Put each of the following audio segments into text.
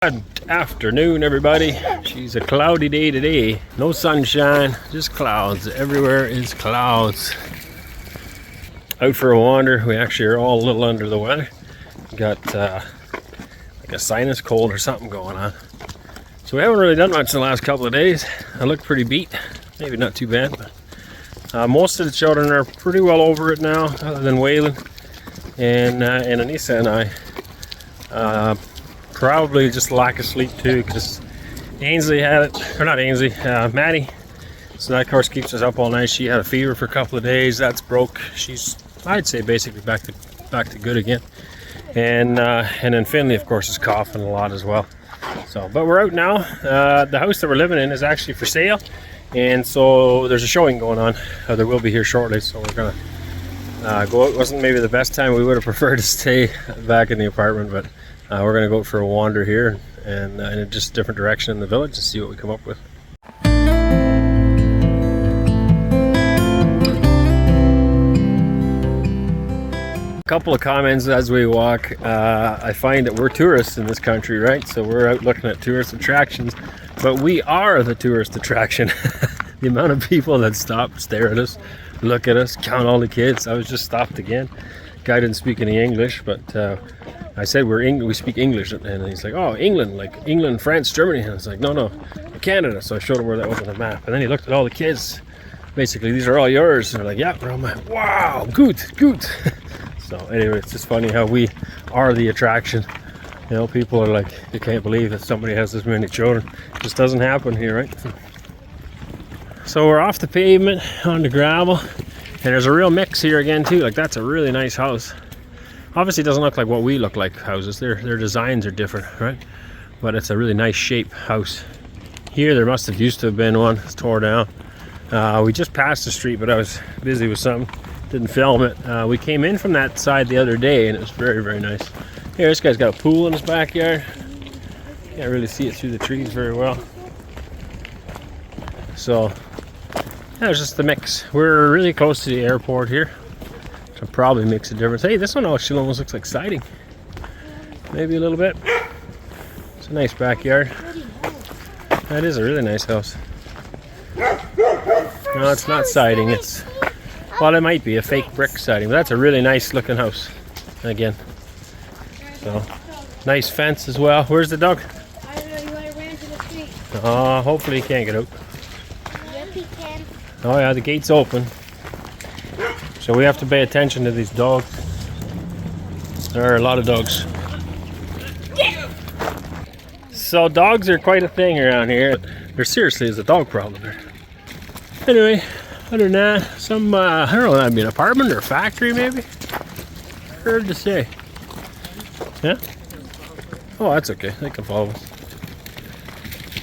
Good afternoon, everybody. She's a cloudy day today. No sunshine, just clouds. Everywhere is clouds. Out for a wander. We actually are all a little under the weather. Got like a sinus cold or something going on. So we haven't really done much in the last couple of days. I look pretty beat. Maybe not too bad, but most of the children are pretty well over it now, other than Waylon and Anissa and I. Probably just lack of sleep too, because Ainsley had it, or not Ainsley, Maddie. So that of course keeps us up all night. She had a fever for a couple of days. That's broke. She's, I'd say, basically back to good again. And then Finley, of course, is coughing a lot as well. So, but we're out now. The house that we're living in is actually for sale, and so there's a showing going on. There will be here shortly. So we're gonna go out. Wasn't maybe the best time. We would have preferred to stay back in the apartment, but we're going to go for a wander here and in a just different direction in the village to see what we come up with. A couple of comments as we walk. I find that we're tourists in this country, right? So we're out looking at tourist attractions, but we are the tourist attraction. The amount of people that stop, stare at us, look at us, count all the kids. I was just stopped again. Guy didn't speak any English, but I said we speak English, and he's like, oh, England, like England, France, Germany. And I was like, no, Canada. So I showed him where that was on the map, and then he looked at all the kids. Basically, these are all yours. And they're like, yeah. And I'm like, wow, good. So anyway, it's just funny how we are the attraction. You know, people are like, you can't believe that somebody has this many children. It just doesn't happen here, right? So we're off the pavement on the gravel, and there's a real mix here again too. Like, that's a really nice house. Obviously, it doesn't look like what we look like houses. Their designs are different, right? But it's a really nice shape house. Here, there must have used to have been one. It's tore down. We just passed the street, but I was busy with something. Didn't film it. We came in from that side the other day, and it was very, very nice. Here, this guy's got a pool in his backyard. Can't really see it through the trees very well. So, yeah, it's just the mix. We're really close to the airport here. So probably makes a difference. Hey, this one actually almost looks like siding. Maybe a little bit. It's a nice backyard. That is a really nice house. No, it's not siding. It's, well, it might be a fake brick siding, but that's a really nice looking house. Again. So, nice fence as well. Where's the dog? I don't know. He might have ran to the street. Hopefully he can't get out. Yep, he can. Oh yeah, the gate's open. So we have to pay attention to these dogs. There are a lot of dogs. So dogs are quite a thing around here. There seriously is a dog problem there. Anyway, other than that, some, I don't know, that'd be an apartment or a factory maybe? Hard to say. Yeah? Oh, that's okay. They can follow us.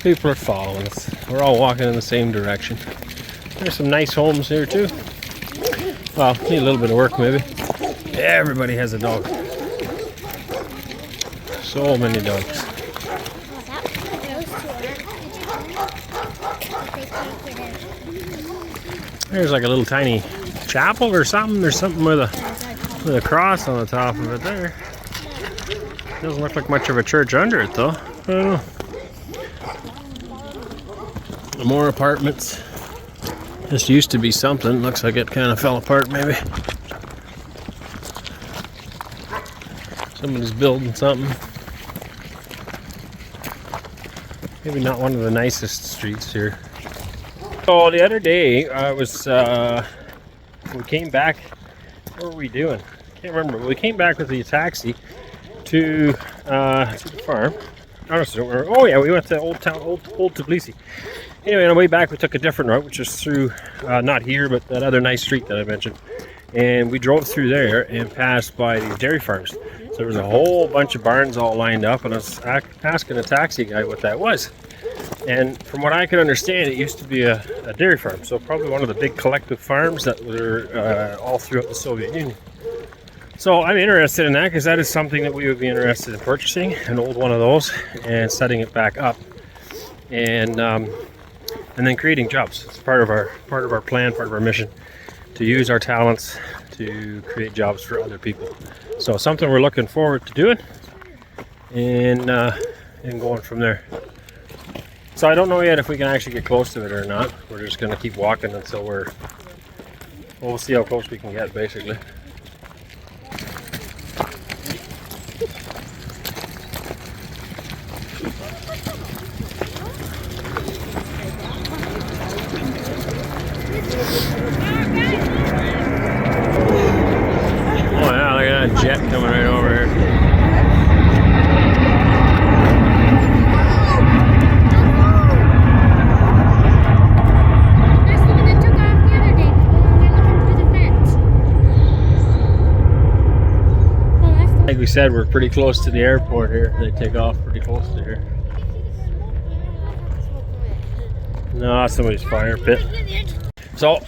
People are following us. We're all walking in the same direction. There's some nice homes here too. Well, need a little bit of work maybe. Everybody has a dog. So many dogs. There's like a little tiny chapel or something. There's something with a cross on the top of it there. Doesn't look like much of a church under it though. I don't know. More apartments. This used to be something. Looks like it kind of fell apart maybe. Somebody's building something. Maybe not one of the nicest streets here. So the other day I was, we came back, what were we doing? I can't remember. We came back with the taxi to the farm. Honestly, don't remember. Oh yeah, we went to old Tbilisi. Anyway, on the way back we took a different route, which is through, not here, but that other nice street that I mentioned. And we drove through there and passed by these dairy farms. So there was a whole bunch of barns all lined up, and I was asking a taxi guy what that was. And from what I could understand, it used to be a dairy farm. So probably one of the big collective farms that were all throughout the Soviet Union. So I'm interested in that because that is something that we would be interested in purchasing, an old one of those, and setting it back up. And then creating jobs. It's part of our plan, part of our mission, to use our talents to create jobs for other people. So something we're looking forward to doing, and and going from there. So I don't know yet if we can actually get close to it or not. We're just going to keep walking until we'll see how close we can get, basically. Oh yeah, look at that jet coming right over here. That's the one that took off the other day. The one we were looking through the fence. Oh, that's the one. Like we said, we're pretty close to the airport here. They take off pretty close to here. No, that's somebody's fire pit. So,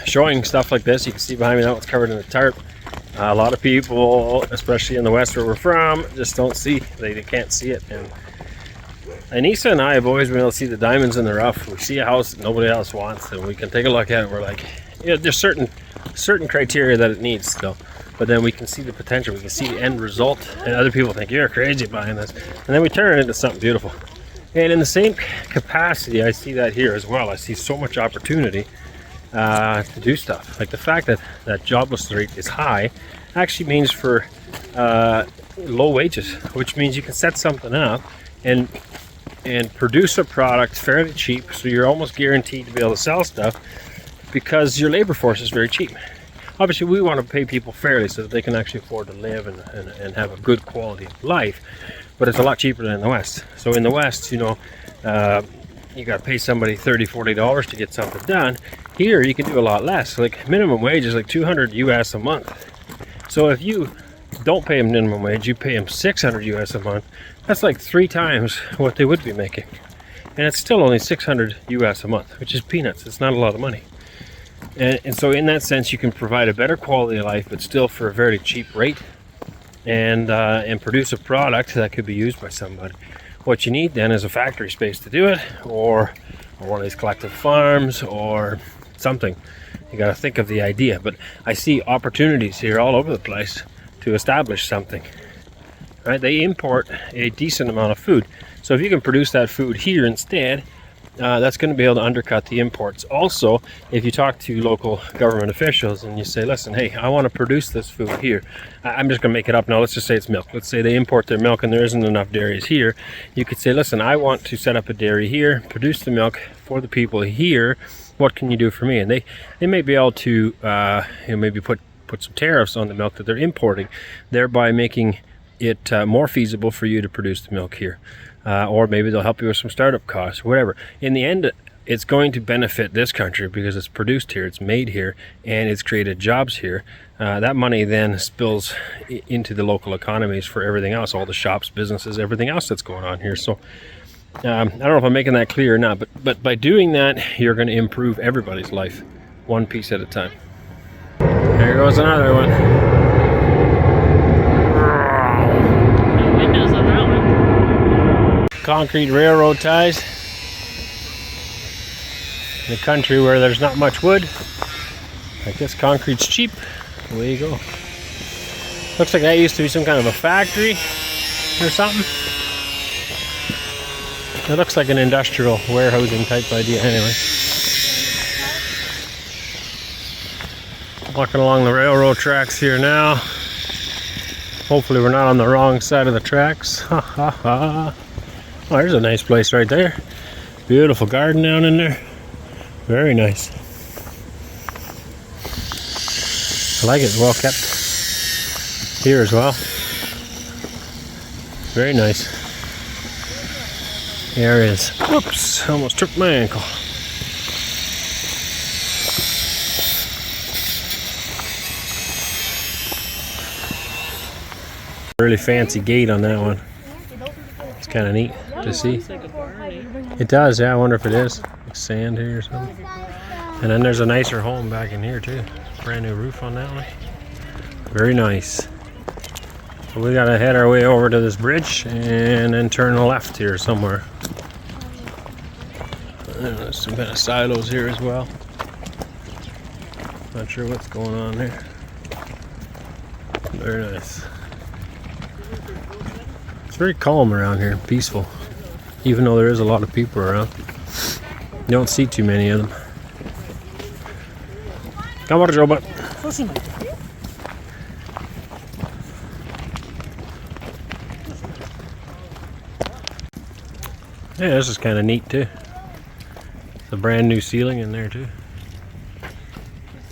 showing stuff like this, you can see behind me that one's covered in a tarp. A lot of people, especially in the west where we're from, just don't see, they can't see it. And Anissa and I have always been able to see the diamonds in the rough. We see a house that nobody else wants, and we can take a look at it. We're like, yeah, there's certain criteria that it needs still, but then we can see the potential. We can see the end result, and other people think you're crazy buying this, and then we turn it into something beautiful. And in the same capacity, I see that here as well. I see so much opportunity to do stuff. Like the fact that jobless rate is high actually means for low wages, which means you can set something up and produce a product fairly cheap, so you're almost guaranteed to be able to sell stuff because your labor force is very cheap. Obviously, we want to pay people fairly so that they can actually afford to live and have a good quality of life, but it's a lot cheaper than in the West. So in the West, you know, you got to pay somebody $30–40 to get something done. Here, you can do a lot less. Like minimum wage is like $200 US a month. So if you don't pay them minimum wage, you pay them $600 US a month. That's like 3 times what they would be making, and it's still only $600 US a month, which is peanuts. It's not a lot of money. And so in that sense, you can provide a better quality of life, but still for a very cheap rate, and produce a product that could be used by somebody. What you need then is a factory space to do it, or one of these collective farms, or something. You got to think of the idea. But I see opportunities here all over the place to establish something. Right? They import a decent amount of food, so if you can produce that food here instead, that's going to be able to undercut the imports. Also, if you talk to local government officials and you say, listen, hey, I want to produce this food here. I'm just going to make it up now. Let's just say it's milk. Let's say they import their milk and there isn't enough dairies here. You could say, listen, I want to set up a dairy here, produce the milk for the people here. What can you do for me? And they may be able to maybe put some tariffs on the milk that they're importing, thereby making it more feasible for you to produce the milk here. Or maybe they'll help you with some startup costs, whatever. In the end, it's going to benefit this country because it's produced here, it's made here, and it's created jobs here. That money then spills into the local economies for everything else, all the shops, businesses, everything else that's going on here. So I don't know if I'm making that clear or not, but by doing that, you're going to improve everybody's life, one piece at a time. There goes another one. Concrete railroad ties in a country where there's not much wood. I guess concrete's cheap. Away you go. Looks like that used to be some kind of a factory or something. It looks like an industrial warehousing type idea anyway. Walking along the railroad tracks here now. Hopefully we're not on the wrong side of the tracks. Ha ha ha. Oh, there's a nice place right there. Beautiful garden down in there. Very nice. I like it. Well kept here as well. Very nice. There it is. Whoops, almost tripped my ankle. Really fancy gate on that one. It's kind of neat to see. It does, yeah. I wonder if it is. Like sand here or something. And then there's a nicer home back in here too. Brand new roof on that one. Very nice. So we gotta head our way over to this bridge and then turn left here somewhere. And there's some kind of silos here as well. Not sure what's going on there. Very nice. very calm around here, peaceful. Even though there is a lot of people around. You don't see too many of them. Come on, Joe. Yeah, this is kind of neat too. It's a brand new ceiling in there too.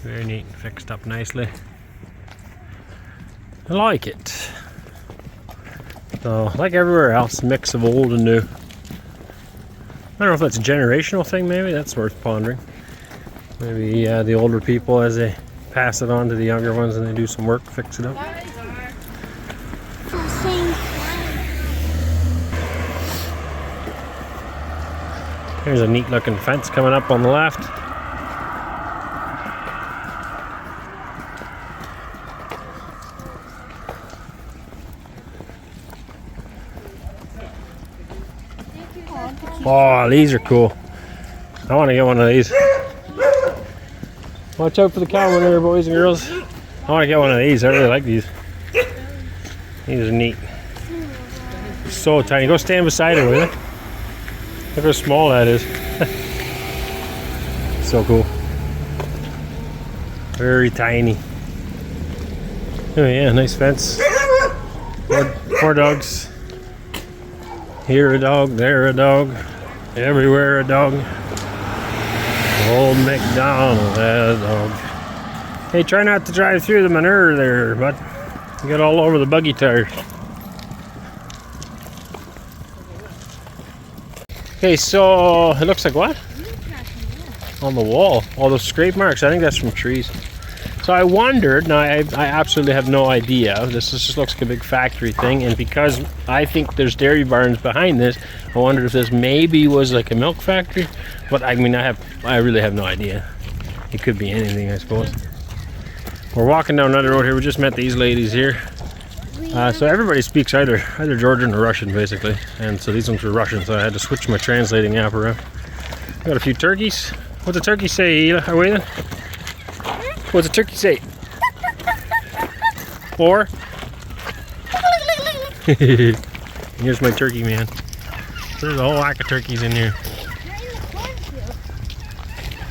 Very neat, fixed up nicely. I like it. So, like everywhere else, mix of old and new. I don't know if that's a generational thing, maybe. That's worth pondering. Maybe the older people, as they pass it on to the younger ones and they do some work, fix it up. Here's a neat looking fence coming up on the left. Oh, these are cool. I want to get one of these. Watch out for the cow there, boys and girls. I want to get one of these. I really like these. These are neat. So tiny. Go stand beside it, will you? Look how small that is. So cool. Very tiny. Oh yeah, nice fence. Four dogs. Here a dog, there a dog. Everywhere a dog. Old MacDonald had a dog. Hey, try not to drive through the manure there, bud. You get all over the buggy tires. Okay, so it looks like what? On the wall. All those scrape marks. I think that's from trees. So I wondered, now I absolutely have no idea. This just looks like a big factory thing, and because I think there's dairy barns behind this, I wondered if this maybe was like a milk factory. But I mean, I really have no idea. It could be anything, I suppose. We're walking down another road here. We just met these ladies here. So everybody speaks either Georgian or Russian, basically. And so these ones were Russian, so I had to switch my translating app around. Got a few turkeys. What's a turkey say, Wayland? What's a turkey say? 4? Here's my turkey man. There's a whole whack of turkeys in here.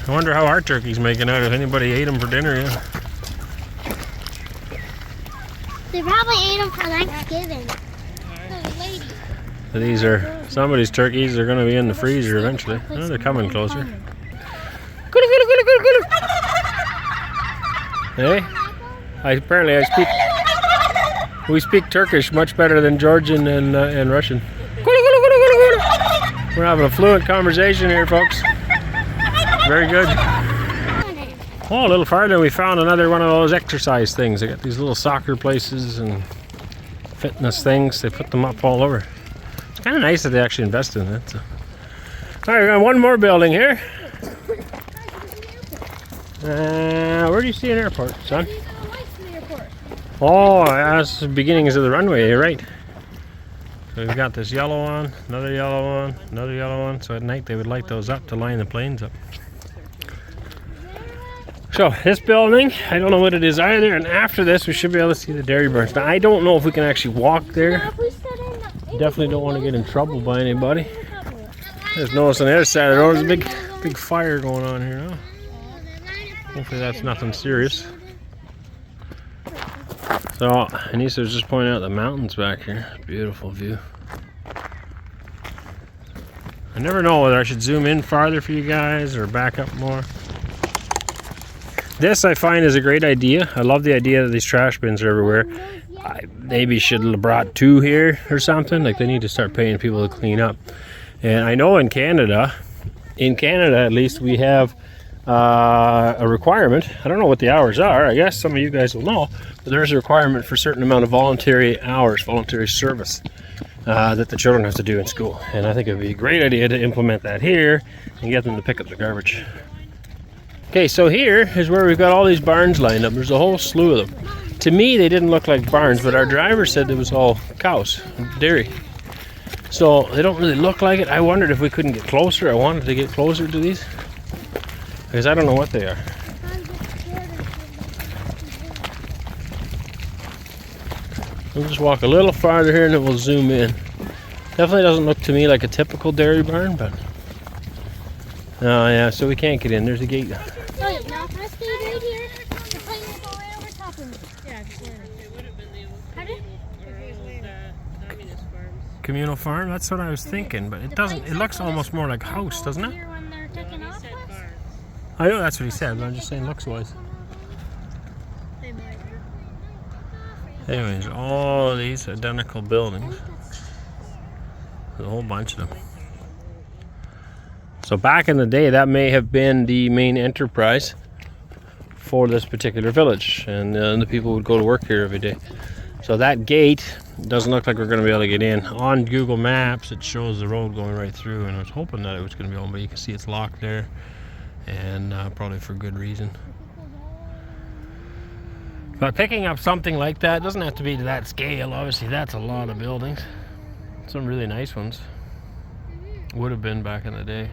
I wonder how our turkey's making out, if anybody ate them for dinner yet. They probably ate them for Thanksgiving. So these are somebody's turkeys. They're going to be in the freezer eventually. Oh, they're coming closer. Hey, we speak Turkish much better than Georgian and Russian. We're having a fluent conversation here, folks. Very good. Oh, a little farther we found another one of those exercise things. They got these little soccer places and fitness things. They put them up all over. It's kind of nice that they actually invested in it. So. All right, we got one more building here. Where do you see an airport, son? Oh, that's the beginnings of the runway, you're right. So we've got this yellow one, another yellow one, another yellow one. So at night they would light those up to line the planes up. So this building, I don't know what it is either, and after this we should be able to see the dairy barns. Now I don't know if we can actually walk there. Definitely don't want to get in trouble by anybody. Just noticed on the other side of the road there's a big fire going on here now. Hopefully that's nothing serious. So Anissa was just pointing out the mountains back here. Beautiful view. I never know whether I should zoom in farther for you guys or back up more. This I find is a great idea. I love the idea that these trash bins are everywhere. I maybe should have brought 2 here or something. Like they need to start paying people to clean up. And I know in Canada at least, we have a requirement. I don't know what the hours are. I guess some of you guys will know. But there's a requirement for a certain amount of voluntary hours, voluntary service that the children have to do in school. And I think it would be a great idea to implement that here and get them to pick up their garbage. Okay, so here is where we've got all these barns lined up. There's a whole slew of them. To me, they didn't look like barns, but our driver said it was all cows, dairy. So they don't really look like it. I wondered if we couldn't get closer. I wanted to get closer to these because I don't know what they are. We'll just walk a little farther here and then we'll zoom in. Definitely doesn't look to me like a typical dairy barn, but oh yeah, so we can't get in. There's a gate. Wait, now can I stay right here? The plane will go right over top of me. Yeah, It would have been the old Pardon? communist farms. Communal farm? That's what I was thinking, but it doesn't. It looks almost more like a house, doesn't it? Here when they're taking He off said us? barns. I know that's what he said, but I'm just saying looks wise. They might. Anyways, all of these identical buildings. There's a whole bunch of them. So back in the day, that may have been the main enterprise for this particular village, and the people would go to work here every day. So that gate doesn't look like we're going to be able to get in. On Google Maps, it shows the road going right through, and I was hoping that it was going to be open, but you can see it's locked there, and probably for good reason. But picking up something like that doesn't have to be to that scale. Obviously, that's a lot of buildings. Some really nice ones. Would have been back in the day.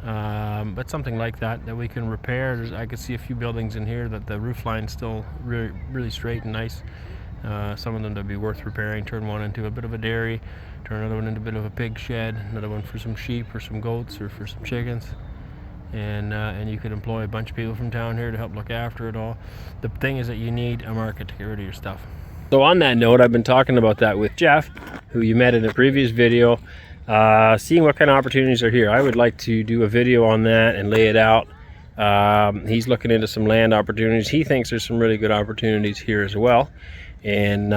But something like that we can repair. I could see a few buildings in here that the roof line's still really straight and nice. Some of them that'd be worth repairing. Turn one into a bit of a dairy, turn another one into a bit of a pig shed, another one for some sheep or some goats or for some chickens. And you could employ a bunch of people from town here to help look after it all. The thing is that you need a market to get rid of your stuff. So on that note, I've been talking about that with Jeff, who you met in a previous video, seeing what kind of opportunities are here. I would like to do a video on that and lay it out. He's looking into some land opportunities. He thinks there's some really good opportunities here as well, and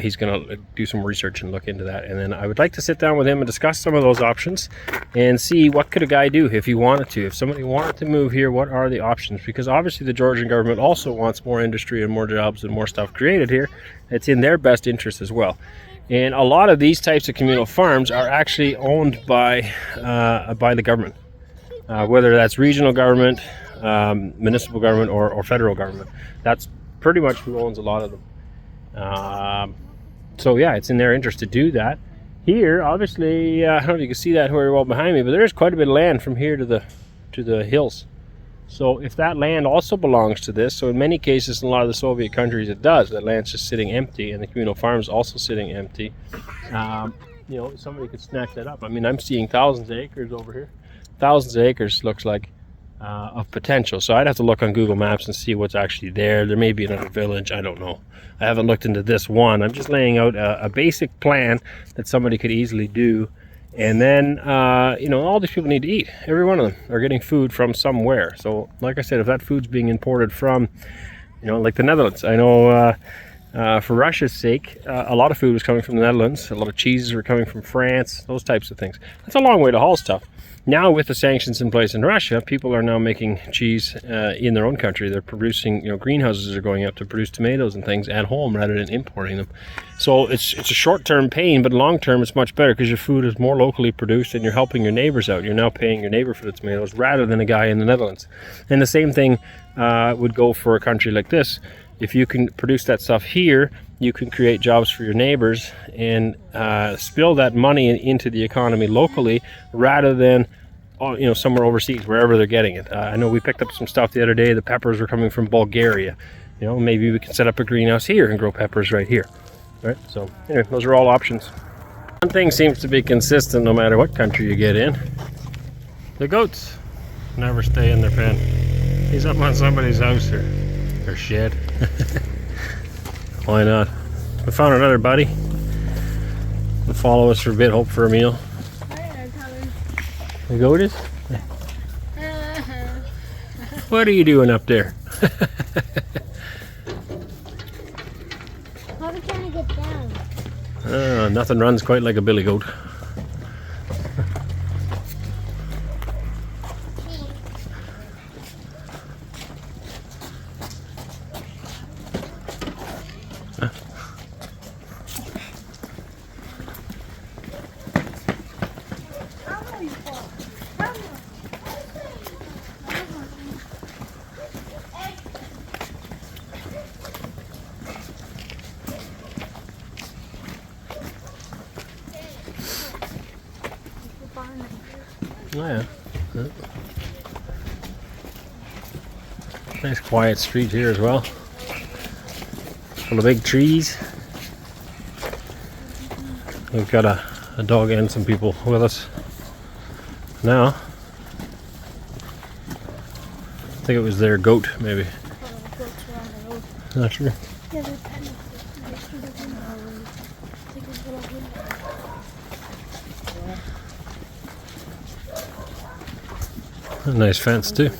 he's going to do some research and look into that. And then I would like to sit down with him and discuss some of those options and see what could a guy do if he wanted to. If somebody wanted to move here, what are the options? Because obviously the Georgian government also wants more industry and more jobs and more stuff created here. It's in their best interest as well. And a lot of these types of communal farms are actually owned by the government, whether that's regional government, municipal government, or federal government. That's pretty much who owns a lot of them. So yeah, it's in their interest to do that. Here, obviously, I don't know if you can see that very well behind me, but there is quite a bit of land from here to the hills. So if that land also belongs to this, so in many cases in a lot of the Soviet countries it does, that land's just sitting empty, and the communal farm's also sitting empty. You know, somebody could snatch that up. I mean, I'm seeing thousands of acres over here. Thousands of acres looks like of potential. So I'd have to look on Google Maps and see what's actually there. There may be another village, I don't know. I haven't looked into this one. I'm just laying out a basic plan that somebody could easily do. And then, you know, all these people need to eat. Every one of them are getting food from somewhere. So, like I said, if that food's being imported from, you know, like the Netherlands. I know for Russia's sake, a lot of food was coming from the Netherlands. A lot of cheeses were coming from France, those types of things. That's a long way to haul stuff. Now, with the sanctions in place in Russia, people are now making cheese in their own country. They're producing, you know, greenhouses are going up to produce tomatoes and things at home rather than importing them. So it's a short-term pain, but long-term it's much better because your food is more locally produced and you're helping your neighbors out. You're now paying your neighbor for the tomatoes rather than a guy in the Netherlands. And the same thing would go for a country like this. If you can produce that stuff here, you can create jobs for your neighbors and spill that money into the economy locally rather than, you know, somewhere overseas, wherever they're getting it. I know we picked up some stuff the other day. The peppers were coming from Bulgaria. You know, maybe we can set up a greenhouse here and grow peppers right here. Right? So anyway, those are all options. One thing seems to be consistent no matter what country you get in. The goats never stay in their pen. He's up on somebody's house or shed. Why not? We found another buddy. He'll follow us for a bit, hope for a meal. The goat is? What are you doing up there? How are we trying to get down? Nothing runs quite like a billy goat. Oh yeah. Nice quiet street here as well. Full of big trees. We've got a dog and some people with us now. I think it was their goat, maybe. Goats are on the road. Not sure. Yeah, they're kind of right through the window. Like a little window. A nice fence too.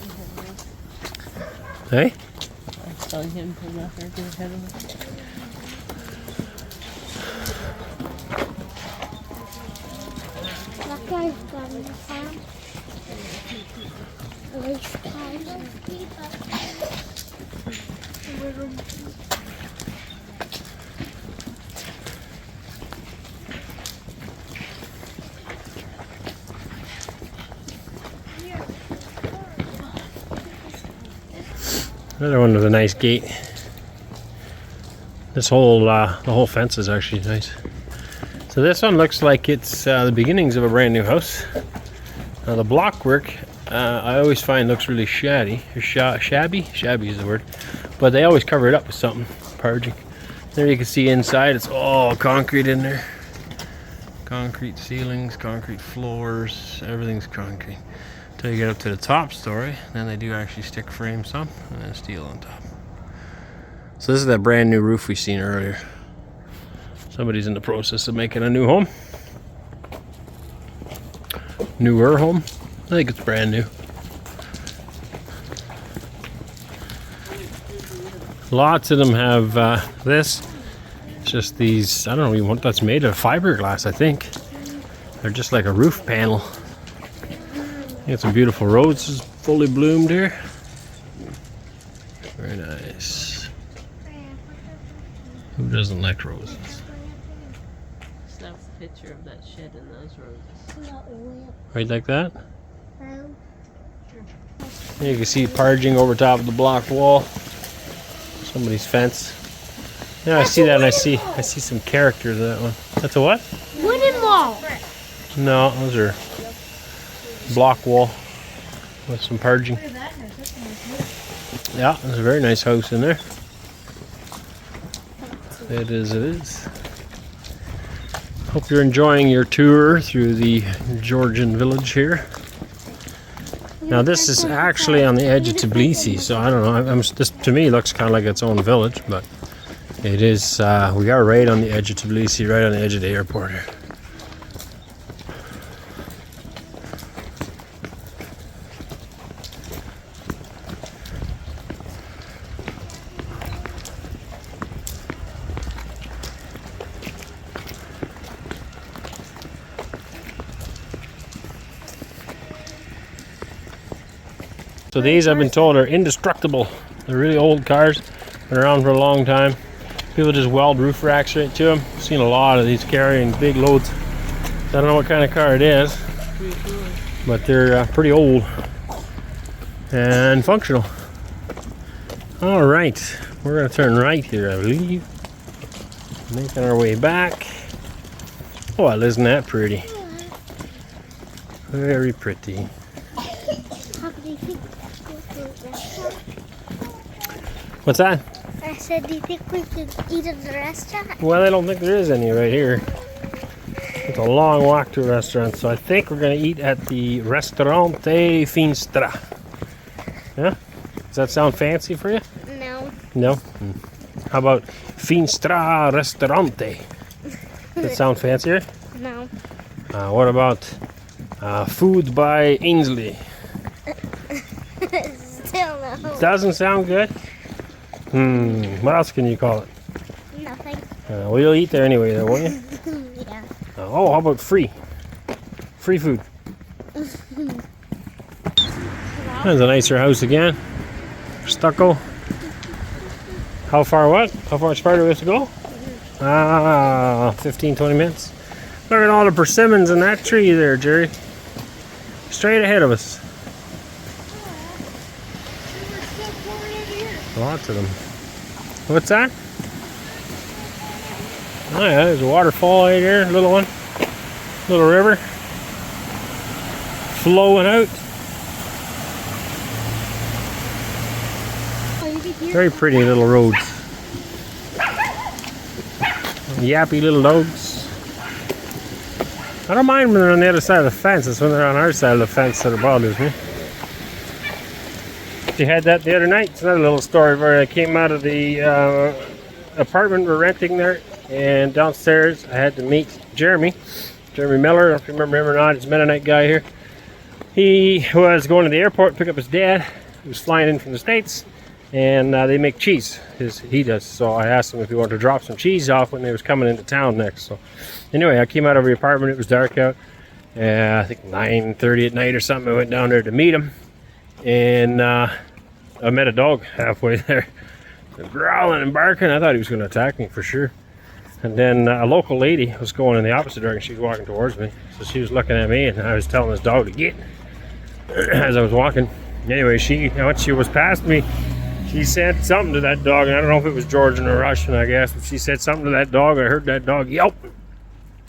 Hey? I was telling him to not there to ahead of us. That guy's got in the farm. Race cars and people. Another one with a nice gate. This whole the whole fence is actually nice. So this one looks like it's the beginnings of a brand new house. Now the block work I always find looks really shabby. Shabby is the word. But they always cover it up with something, parging. There you can see inside it's all concrete in there. Concrete ceilings, concrete floors, everything's concrete. Until you get up to the top story, then they do actually stick frame some and then steel on top. So this is that brand new roof we seen earlier. Somebody's in the process of making a new home. Newer home. I think it's brand new. Lots of them have this. It's just these, I don't know even what that's made of. Fiberglass, I think. They're just like a roof panel. Got some beautiful roses fully bloomed here. Very nice. Who doesn't like roses? Snap a picture of that shed and those roses. Right like that? Here you can see parging over top of the block wall. Somebody's fence. Yeah, I see that and I see some character to that one. That's a what? Wooden wall. No, those are block wall with some parging. Yeah, there's a very nice house in there. It is. Hope you're enjoying your tour through the Georgian village here. Now this is actually on the edge of Tbilisi, so I don't know. This to me looks kind of like its own village, but it is. We are right on the edge of Tbilisi, right on the edge of the airport here. So these, I've been told, are indestructible. They're really old cars, been around for a long time. People just weld roof racks right to them. I've seen a lot of these carrying big loads. I don't know what kind of car it is, but they're pretty old and functional. All right, we're gonna turn right here, I believe. Making our way back. Well, isn't that pretty? Very pretty. What's that? I said, do you think we could eat at the restaurant? Well, I don't think there is any right here. It's a long walk to a restaurant, so I think we're going to eat at the Ristorante Finstra. Yeah? Does that sound fancy for you? No. No? How about Finstra Ristorante? Does that sound fancier? No. What about Food by Ainsley? Still no. Doesn't sound good? What else can you call it? Nothing. Well, you'll eat there anyway, though, won't you? Yeah. Oh, how about free? Free food. That's a nicer house again. Stucco. How far much farther do we have to go? 15, 20 minutes. Look at all the persimmons in that tree there, Jerry. Straight ahead of us. Lots of them. What's that? Oh yeah, there's a waterfall right there, little one. Little river. Flowing out. Very pretty little roads. Yappy little dogs. I don't mind when they're on the other side of the fence. It's when they're on our side of the fence that it bothers me. She had that the other night. It's another little story where I came out of the apartment we're renting there, and downstairs I had to meet Jeremy Miller. I don't know if you remember him or not. He's a Mennonite guy here. He was going to the airport to pick up his dad, who was flying in from the States, and they make cheese. He does. So I asked him if he wanted to drop some cheese off when they was coming into town next. So anyway, I came out of the apartment. It was dark out. I think 9:30 at night or something. I went down there to meet him, and I met a dog halfway there, growling and barking. I thought he was going to attack me for sure. And then a local lady was going in the opposite direction. She was walking towards me, so she was looking at me, and I was telling this dog to get as I was walking. Anyway, once she was past me, she said something to that dog, and I don't know if it was Georgian or Russian, I guess, but she said something to that dog. I heard that dog yelp.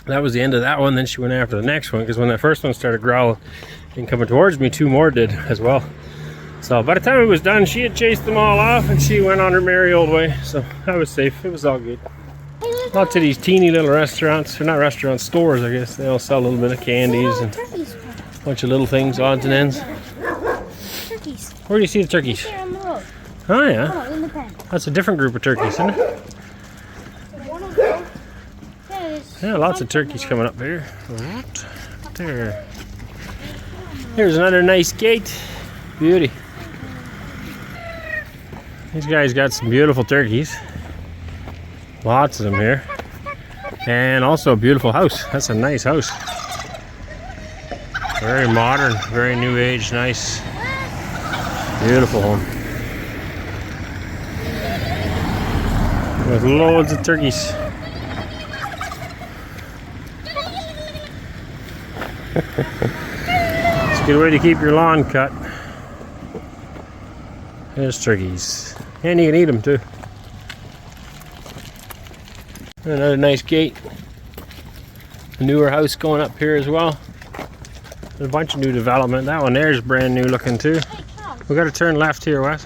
That was the end of that one. Then she went after the next one, because when that first one started growling and coming towards me, 2 more did as well. So by the time it was done, she had chased them all off, and she went on her merry old way. So I was safe. It was all good. Lots of these teeny little restaurants, or not restaurants, stores, I guess. They all sell a little bit of candies and a bunch of little things, odds and ends. Turkeys. Where do you see the turkeys? Here on the road. Oh yeah. Oh, in the pen. That's a different group of turkeys, isn't it? One of them. There it is. Yeah, lots of turkeys coming up here. There. Here's another nice gate. Beauty. These guys got some beautiful turkeys. Lots of them here. And also a beautiful house. That's a nice house. Very modern, very new age, nice. Beautiful home. With loads of turkeys. It's a good way to keep your lawn cut. There's turkeys. And you can eat them too. Another nice gate. A newer house going up here as well. There's a bunch of new development. That one there is brand new looking too. We got to turn left here, Wes.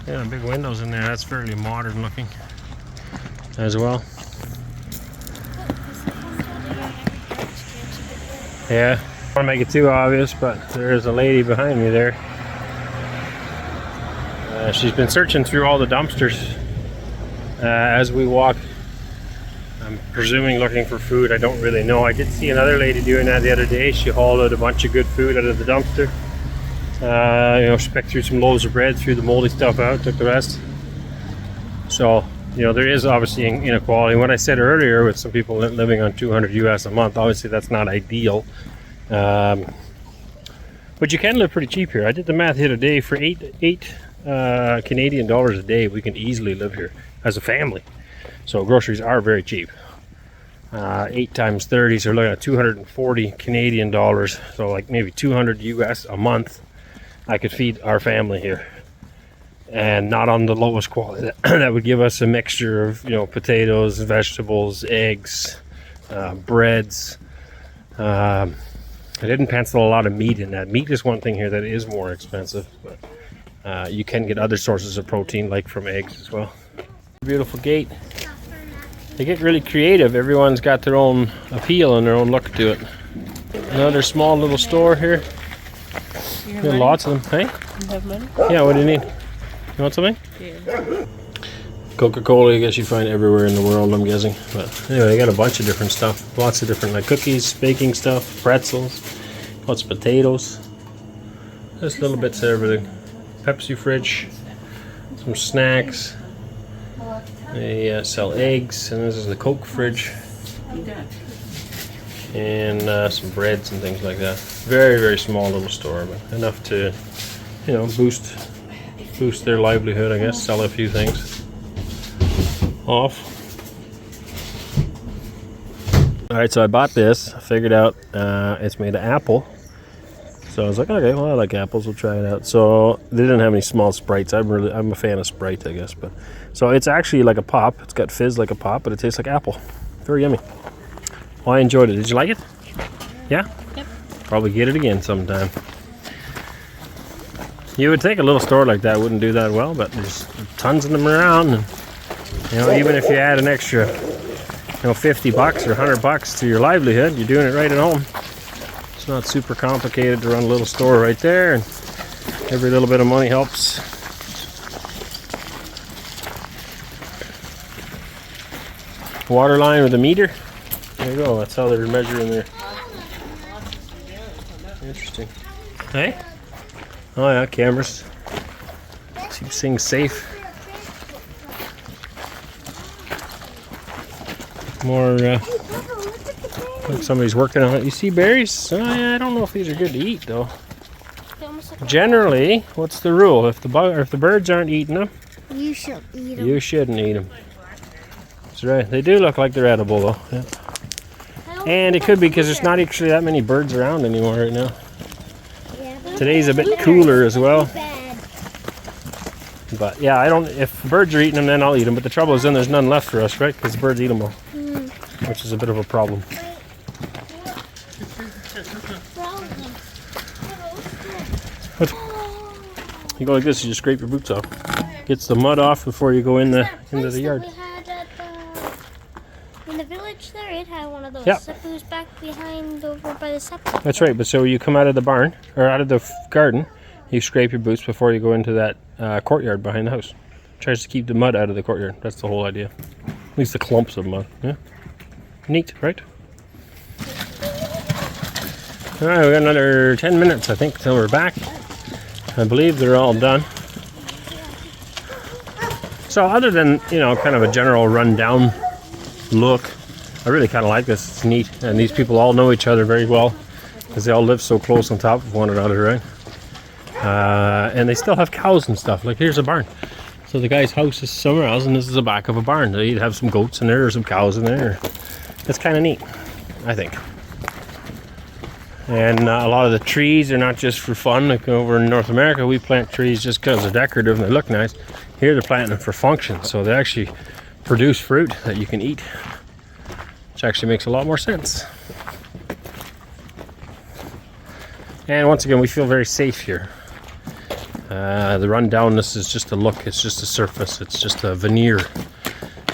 Yeah, big windows in there. That's fairly modern looking as well. Yeah, I don't want to make it too obvious, but there is a lady behind me there. She's been searching through all the dumpsters as we walk. I'm presuming looking for food. I don't really know. I did see another lady doing that the other day. She hauled out a bunch of good food out of the dumpster. She picked through some loaves of bread, threw the moldy stuff out, took the rest. So, there is obviously inequality. What I said earlier with some people living on 200 US a month, obviously that's not ideal. But you can live pretty cheap here. I did the math here today. For eight Canadian dollars a day, we can easily live here as a family. So groceries are very cheap. 8 times 30, so we're looking at 240 Canadian dollars. So like maybe 200 US a month. I could feed our family here, and not on the lowest quality. That would give us a mixture of potatoes, vegetables, eggs, breads. I didn't pencil a lot of meat in that. Meat is one thing here that is more expensive, but you can get other sources of protein like from eggs as well. Beautiful gate. They get really creative. Everyone's got their own appeal and their own look to it. Another small little store here. There are lots of them. Hey? You have money? Yeah, what do you need? You want something? Yeah. Coca-Cola, I guess you find everywhere in the world, I'm guessing. But anyway, they got a bunch of different stuff. Lots of different like cookies, baking stuff, pretzels, lots of potatoes. Just little bits of everything. Pepsi fridge, some snacks. They sell eggs, and this is the Coke fridge. And some breads and things like that. Very, very small little store, but enough to, boost their livelihood, I guess. Sell a few things off. All right, so I bought this. I figured out it's made of apple. So I was like, okay, well, I like apples. We'll try it out. So they didn't have any small Sprites. I'm a fan of Sprite, I guess. But so it's actually like a pop. It's got fizz like a pop, but it tastes like apple. Very yummy. Well, I enjoyed it. Did you like it? Yeah? Yep. Probably get it again sometime. You would think a little store like that wouldn't do that well, but there's tons of them around. And, even if you add an extra 50 bucks or 100 bucks to your livelihood. You're doing it right at home. It's not super complicated to run a little store right there, and every little bit of money helps. Water line with a meter. There you go. That's how they're measuring there. Interesting. Hey? Oh yeah, cameras. Keeps things safe. More, like somebody's working on it. You see berries? I don't know if these are good to eat though. Generally, what's the rule? If the birds aren't eating them, you should eat them. You shouldn't eat them. That's right. They do look like they're edible though. Yeah. And it could be because there's not actually that many birds around anymore right now. Today's a bit cooler as well. But yeah, I don't. If birds are eating them, then I'll eat them. But the trouble is, then there's none left for us, right? Because the birds eat them all, which is a bit of a problem. What? You go like this. You just scrape your boots off. Gets the mud off before you go into the yard. In the village there, it had one of those. Yep. It was back behind over by the septic. That's right. But so you come out of the barn or out of the garden. You scrape your boots before you go into that courtyard behind the house. Tries to keep the mud out of the courtyard. That's the whole idea. At least the clumps of mud. Yeah. Neat, right? All right, we got another 10 minutes, I think, till we're back. I believe they're all done. So other than, kind of a general rundown look, I really kind of like this. It's neat. And these people all know each other very well because they all live so close on top of one another, right? And they still have cows and stuff. Like here's a barn. So the guy's house is somewhere else, and this is the back of a barn. They'd have some goats in there or some cows in there. That's kind of neat, I think. And a lot of the trees are not just for fun. Like over in North America, we plant trees just because they're decorative and they look nice. Here they're planting them for function, so they actually produce fruit that you can eat, which actually makes a lot more sense. And once again, we feel very safe here. The rundownness is just a look, it's just a surface, it's just a veneer.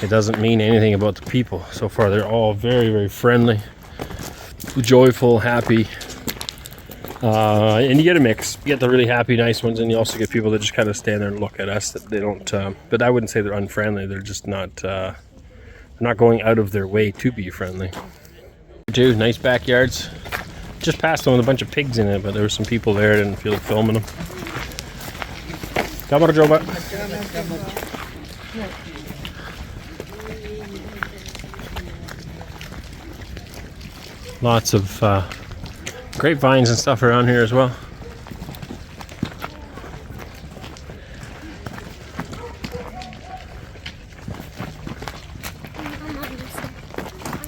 It doesn't mean anything about the people. So far, they're all very, very friendly, joyful, happy. And you get a mix. You get the really happy, nice ones, and you also get people that just kind of stand there and look at us. That they don't, but I wouldn't say they're unfriendly. They're just not, they're not going out of their way to be friendly. Two nice backyards. Just passed them with a bunch of pigs in it, but there were some people there. I didn't feel like filming them. Come on, Joe. Lots of grapevines and stuff around here as well.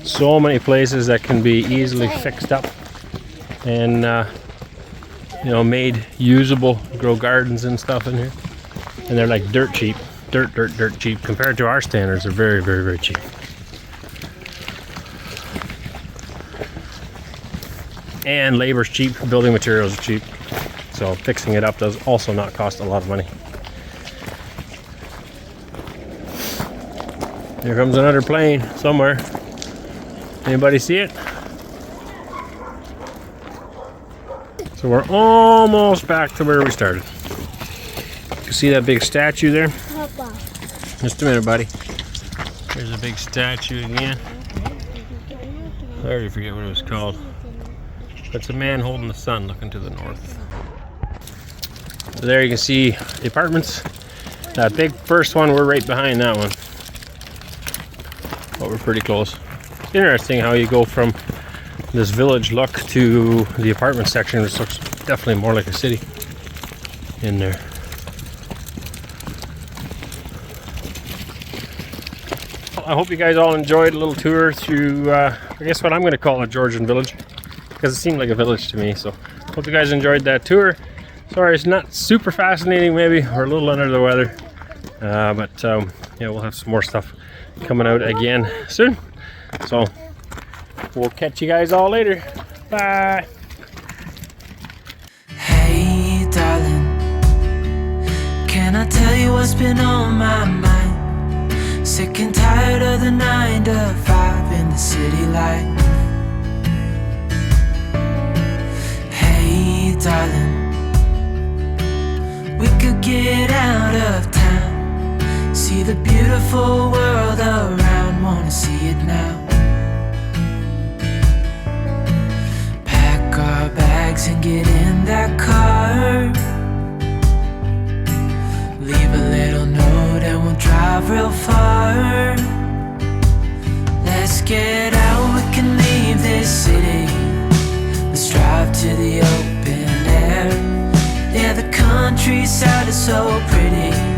So many places that can be easily fixed up and made usable. Grow gardens and stuff in here, and they're like dirt cheap. Dirt cheap compared to our standards. They're very, very, very cheap. And labor's cheap, building materials are cheap, so fixing it up does also not cost a lot of money. Here comes another plane somewhere. Anybody see it? So we're almost back to where we started. You see that big statue there? Just a minute, buddy. There's a big statue again. I already forget what it was called. It's a man holding the sun looking to the north. So there you can see the apartments. That big first one, we're right behind that one. But we're pretty close. It's interesting how you go from this village look to the apartment section, which looks definitely more like a city in there. I hope you guys all enjoyed a little tour through, I guess what I'm going to call a Georgian village, because it seemed like a village to me. So hope you guys enjoyed that tour. Sorry it's not super fascinating, maybe, or a little under the weather, but yeah, we'll have some more stuff coming out again soon. So we'll catch you guys all later. Bye. Hey darling, can I tell you what's been on my mind? Sick and tired of the 9 to 5 in the city life. Hey darling, we could get out of town, see the beautiful world around, wanna see it now. Pack our bags and get in that car, leave a little note and we'll drive real far. Let's get out, we can leave this city. Let's drive to the open air. Yeah, the countryside is so pretty.